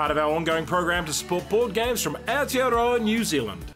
part of our ongoing program to support board games from Aotearoa, New Zealand.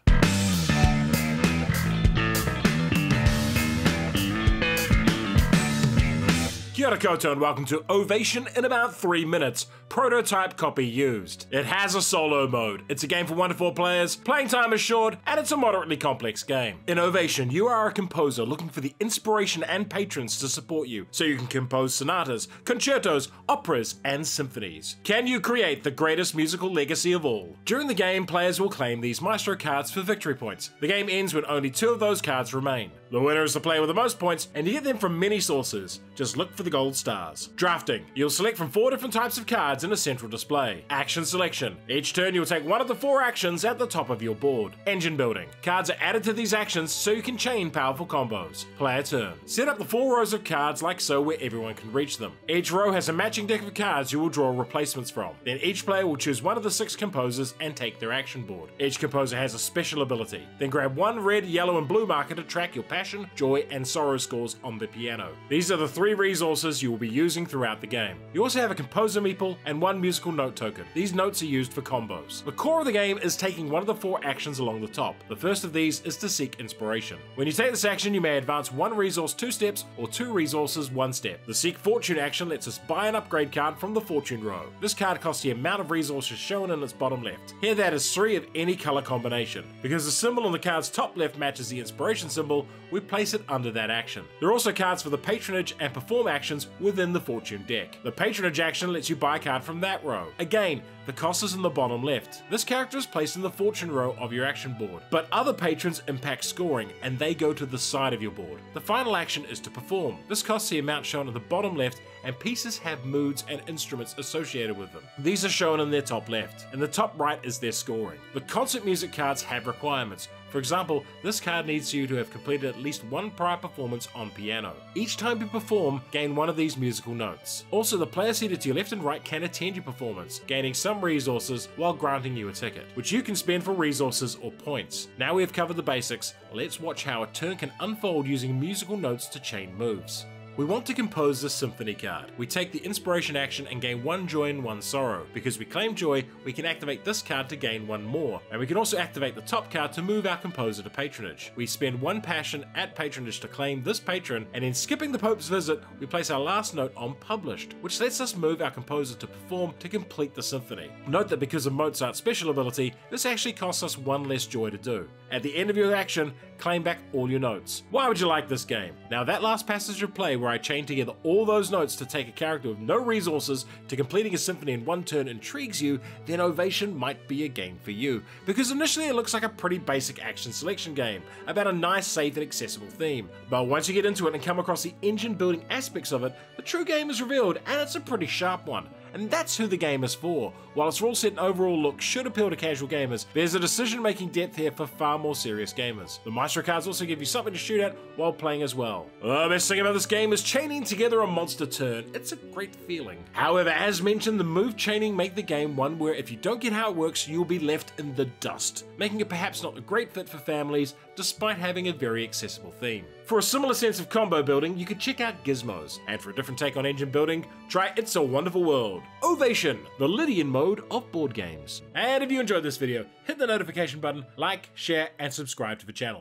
Kia ora koutou and welcome to Ovation in about 3 minutes. Prototype copy used. It has a solo mode. It's a game for 1 to 4 players, playing time is short, and it's a moderately complex game. In Ovation, you are a composer looking for the inspiration and patrons to support you, so you can compose sonatas, concertos, operas, and symphonies. Can you create the greatest musical legacy of all? During the game, players will claim these Maestro cards for victory points. The game ends when only 2 of those cards remain. The winner is the player with the most points, and you get them from many sources. Just look for the gold stars. Drafting. You'll select from 4 different types of cards in a central display. Action selection. Each turn you'll take one of the 4 actions at the top of your board. Engine building. Cards are added to these actions so you can chain powerful combos. Player turn. Set up the 4 rows of cards like so where everyone can reach them. Each row has a matching deck of cards you will draw replacements from. Then each player will choose one of the 6 composers and take their action board. Each composer has a special ability. Then grab 1 red, yellow and blue marker to track your passion, joy and sorrow scores on the piano. These are the 3 resources you will be using throughout the game. You also have a composer meeple and 1 musical note token. These notes are used for combos. The core of the game is taking one of the 4 actions along the top. The first of these is to seek inspiration. When you take this action, you may advance 1 resource 2 steps or 2 resources 1 step. The Seek Fortune action lets us buy an upgrade card from the Fortune row. This card costs the amount of resources shown in its bottom left. Here that is 3 of any color combination. Because the symbol on the card's top left matches the inspiration symbol, we place it under that action. There are also cards for the patronage and perform actions within the Fortune deck. The patronage action lets you buy a card from that row. Again, the cost is in the bottom left. This character is placed in the Fortune row of your action board, but other patrons impact scoring and they go to the side of your board. The final action is to perform. This costs the amount shown at the bottom left and pieces have moods and instruments associated with them. These are shown in their top left. In the top right is their scoring. The concert music cards have requirements. For example, this card needs you to have completed at least 1 prior performance on piano. Each time you perform, gain 1 of these musical notes. Also, the player seated to your left and right can attend your performance, gaining some resources while granting you a ticket, which you can spend for resources or points. Now we have covered the basics, let's watch how a turn can unfold using musical notes to chain moves. We want to compose this symphony card. We take the inspiration action and gain 1 joy and 1 sorrow. Because we claim joy, we can activate this card to gain 1 more. And we can also activate the top card to move our composer to patronage. We spend 1 passion at patronage to claim this patron, and in skipping the Pope's visit, we place our last note on published, which lets us move our composer to perform to complete the symphony. Note that because of Mozart's special ability, this actually costs us 1 less joy to do. At the end of your action, claim back all your notes. Why would you like this game? Now that last passage of play where I chain together all those notes to take a character with no resources to completing a symphony in 1 turn intrigues you, then Ovation might be a game for you. Because initially it looks like a pretty basic action selection game, about a nice, safe and accessible theme. But once you get into it and come across the engine building aspects of it, the true game is revealed, and it's a pretty sharp one. And that's who the game is for. While its rule set and overall look should appeal to casual gamers, there's a decision-making depth here for far more serious gamers. The Maestro cards also give you something to shoot at while playing as well. The best thing about this game is chaining together a monster turn. It's a great feeling. However, as mentioned, the move chaining make the game one where if you don't get how it works, you'll be left in the dust, making it perhaps not a great fit for families, despite having a very accessible theme. For a similar sense of combo building, you could check out Gizmos, and for a different take on engine building, try It's a Wonderful World. Ovation, the Lydian mode of board games. And if you enjoyed this video, hit the notification button, like, share, and subscribe to the channel.